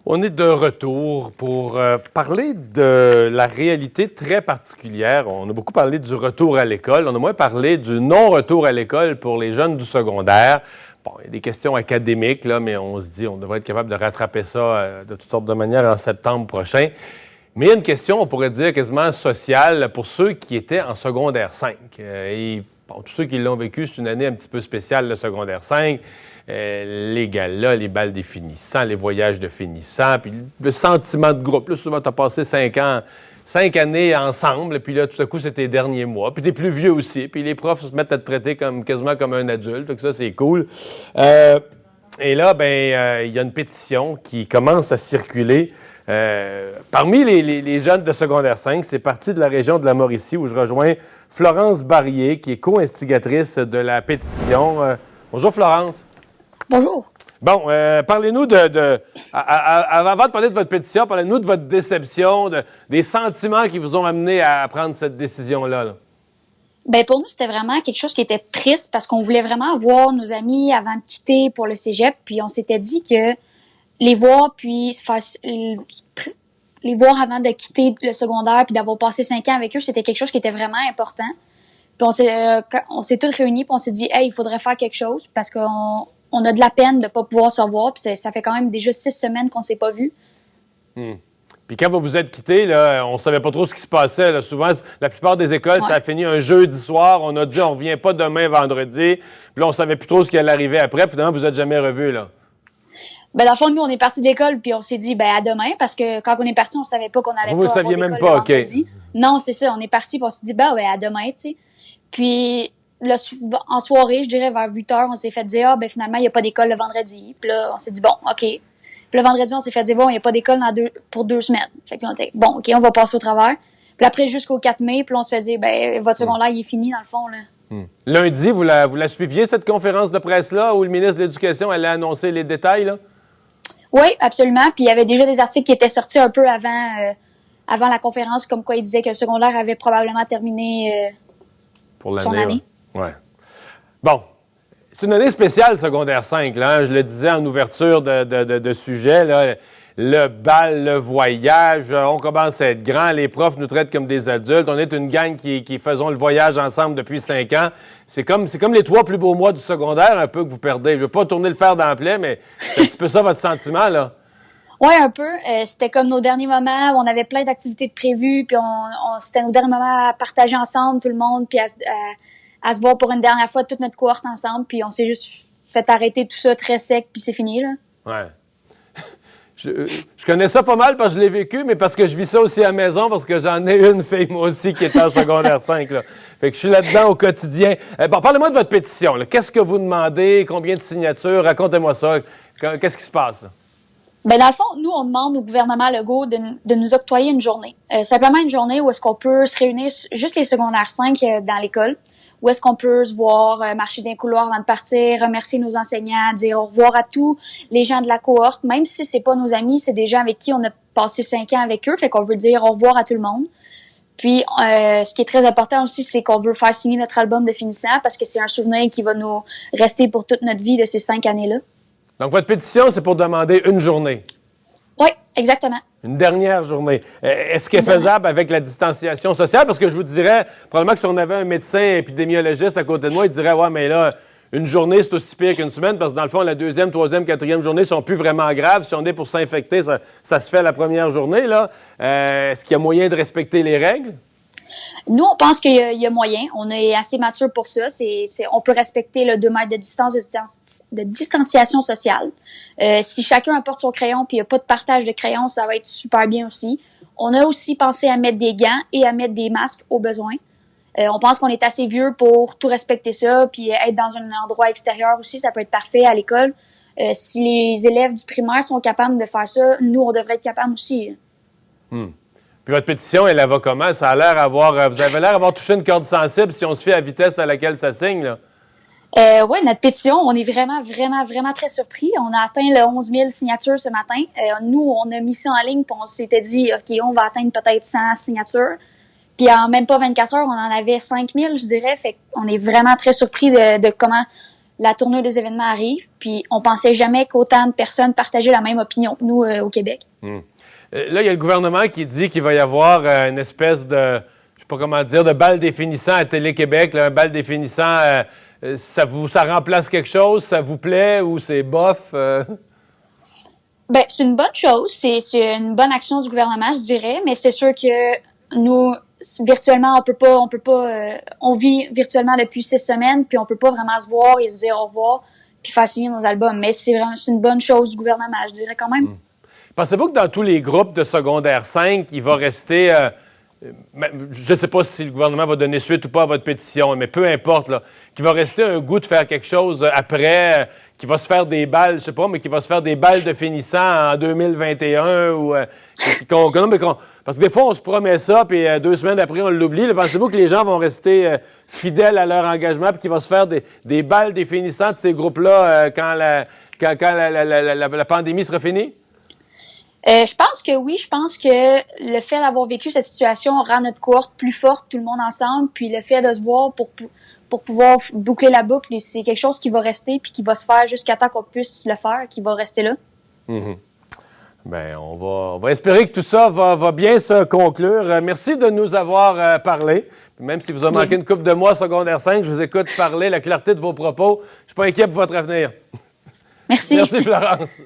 On est de retour pour parler de la réalité très particulière. On a beaucoup parlé du retour à l'école. On a moins parlé du non-retour à l'école pour les jeunes du secondaire. Bon, il y a des questions académiques, là, mais on se dit on devrait être capable de rattraper ça de toutes sortes de manières en septembre prochain. Mais il y a une question, on pourrait dire quasiment sociale, pour ceux qui étaient en secondaire 5. Tous ceux qui l'ont vécu, c'est une année un petit peu spéciale, le secondaire 5. Les galas, les balles des finissants, les voyages de finissants, puis le sentiment de groupe. Là, souvent, tu as passé 5 années ensemble, puis là, tout à coup, c'est tes derniers mois. Puis tu es plus vieux aussi, puis les profs se mettent à te traiter quasiment comme un adulte, fait que ça, c'est cool. Et là, il y a une pétition qui commence à circuler parmi les jeunes de secondaire 5. C'est parti de la région de la Mauricie, où je rejoins Florence Barrier, qui est co-instigatrice de la pétition. Bonjour, Florence. Bonjour. Bon, parlez-nous avant de parler de votre pétition, parlez-nous de votre déception, des sentiments qui vous ont amené à prendre cette décision-là. Là. Bien, pour nous, c'était vraiment quelque chose qui était triste parce qu'on voulait vraiment voir nos amis avant de quitter pour le cégep. Puis on s'était dit que les voir, puis les voir avant de quitter le secondaire, puis d'avoir passé 5 ans avec eux, c'était quelque chose qui était vraiment important. Puis on s'est tous réunis, puis on s'est dit, hey, il faudrait faire quelque chose parce qu'on a de la peine de ne pas pouvoir se voir, puis ça fait quand même déjà 6 semaines qu'on ne s'est pas vus. Puis quand vous vous êtes quittés, là, on ne savait pas trop ce qui se passait. Là. Souvent, la plupart des écoles, ça a fini un jeudi soir. On a dit, on ne revient pas demain, vendredi. Puis là, on ne savait plus trop ce qui allait arriver après. Puis finalement, vous n'êtes jamais revus, là. Ben, dans le fond, nous, on est partis de l'école, puis on s'est dit, à demain, parce que quand on est parti, on ne savait pas qu'on allait vous pas ne saviez avoir même pas, OK. Non, c'est ça. On est partis, puis on s'est dit, à demain, tu sais. Puis, en soirée, je dirais vers 8 heures, on s'est fait dire, finalement, il n'y a pas d'école le vendredi. Puis là, on s'est dit, bon, OK. Puis le vendredi, on s'est fait dire, bon, il n'y a pas d'école pour 2 semaines. Fait que là, on était, bon, OK, on va passer au travers. Puis après, jusqu'au 4 mai, puis on se faisait, votre secondaire, il est fini, dans le fond, là. Lundi, vous la suiviez, cette conférence de presse-là, où le ministre de l'Éducation allait annoncer les détails, là? Oui, absolument. Puis il y avait déjà des articles qui étaient sortis un peu avant la conférence, comme quoi il disait que le secondaire avait probablement terminé pour son année. Ouais. Bon, c'est une année spéciale, secondaire 5. Là, hein? Je le disais en ouverture de sujet. Là, le bal, le voyage, on commence à être grand. Les profs nous traitent comme des adultes. On est une gang qui faisons le voyage ensemble depuis 5 ans. C'est comme les 3 plus beaux mois du secondaire, un peu, que vous perdez. Je ne veux pas tourner le fer dans le plaie, mais c'est un petit peu ça votre sentiment, là. Oui, un peu. C'était comme nos derniers moments où on avait plein d'activités de prévues, puis c'était nos derniers moments à partager ensemble, tout le monde, puis à se voir pour une dernière fois toute notre cohorte ensemble, puis on s'est juste fait arrêter tout ça très sec, puis c'est fini, là. Ouais. Je connais ça pas mal parce que je l'ai vécu, mais parce que je vis ça aussi à la maison, parce que j'en ai une fille, moi aussi, qui est en secondaire 5. Là. Fait que je suis là-dedans au quotidien. Parlez-moi de votre pétition. Là. Qu'est-ce que vous demandez? Combien de signatures? Racontez-moi ça. Qu'est-ce qui se passe? Dans le fond, nous, on demande au gouvernement Legault de nous octroyer une journée. Simplement une journée où est-ce qu'on peut se réunir, juste les secondaires 5 dans l'école, où est-ce qu'on peut se voir, marcher dans les couloirs avant de partir, remercier nos enseignants, dire au revoir à tous les gens de la cohorte, même si c'est pas nos amis, c'est des gens avec qui on a passé 5 ans avec eux, fait qu'on veut dire au revoir à tout le monde. Puis, ce qui est très important aussi, c'est qu'on veut faire signer notre album de finissant parce que c'est un souvenir qui va nous rester pour toute notre vie de ces 5 années-là. Donc, votre pétition, c'est pour demander une journée? Oui, exactement. Une dernière journée. Est-ce qu'elle est faisable avec la distanciation sociale? Parce que je vous dirais, probablement que si on avait un médecin épidémiologiste à côté de moi, il dirait, ouais, mais là, une journée, c'est aussi pire qu'une semaine, parce que dans le fond, la 2e, 3e, 4e journée sont plus vraiment graves. Si on est pour s'infecter, ça se fait la première journée, là. Est-ce qu'il y a moyen de respecter les règles? Nous, on pense qu'il y a moyen. On est assez mature pour ça. On peut respecter le 2 mètres de distance de distanciation sociale. Si chacun apporte son crayon puis il n'y a pas de partage de crayons, ça va être super bien aussi. On a aussi pensé à mettre des gants et à mettre des masques au besoin. On pense qu'on est assez vieux pour tout respecter ça, puis être dans un endroit extérieur aussi, ça peut être parfait à l'école. Si les élèves du primaire sont capables de faire ça, nous, on devrait être capables aussi. Puis votre pétition, elle va comment? Ça a l'air vous avez l'air d'avoir touché une corde sensible si on se fie à la vitesse à laquelle ça signe, là. Oui, notre pétition, on est vraiment, vraiment, vraiment très surpris. On a atteint le 11 000 signatures ce matin. Nous, on a mis ça en ligne, puis on s'était dit, OK, on va atteindre peut-être 100 signatures. Puis en même pas 24 heures, on en avait 5 000, je dirais. Fait qu'on est vraiment très surpris de comment la tournure des événements arrive, puis on pensait jamais qu'autant de personnes partageaient la même opinion que nous au Québec. Là, il y a le gouvernement qui dit qu'il va y avoir une espèce de, je sais pas comment dire, de bal définissant à Télé-Québec, là, un bal définissant, ça remplace quelque chose, ça vous plaît ou c'est bof? Ben, c'est une bonne chose, c'est une bonne action du gouvernement, je dirais, mais c'est sûr que nous, virtuellement, on vit virtuellement depuis 6 semaines, puis on peut pas vraiment se voir et se dire au revoir, puis faire signer nos albums. Mais c'est une bonne chose du gouvernement, je dirais quand même. Pensez-vous que dans tous les groupes de secondaire 5, il va rester, je ne sais pas si le gouvernement va donner suite ou pas à votre pétition, mais peu importe, là, qu'il va rester un goût de faire quelque chose après, qui va se faire des balles, je sais pas, mais qui va se faire des balles de finissant en 2021 ou parce que des fois, on se promet ça, puis 2 semaines après, on l'oublie. Pensez-vous que les gens vont rester fidèles à leur engagement, puis qu'il va se faire des balles définissantes de ces groupes-là quand la pandémie sera finie? Je pense que oui, je pense que le fait d'avoir vécu cette situation rend notre cohorte plus forte, tout le monde ensemble, puis le fait de se voir pour pouvoir boucler la boucle, c'est quelque chose qui va rester puis qui va se faire jusqu'à temps qu'on puisse le faire, qui va rester là. Mm-hmm. Bien, on va espérer que tout ça va bien se conclure. Merci de nous avoir parlé. Même si vous avez manqué une couple de mois secondaire 5, je vous écoute parler, la clarté de vos propos. Je ne suis pas inquiet pour votre avenir. Merci. Merci, Florence.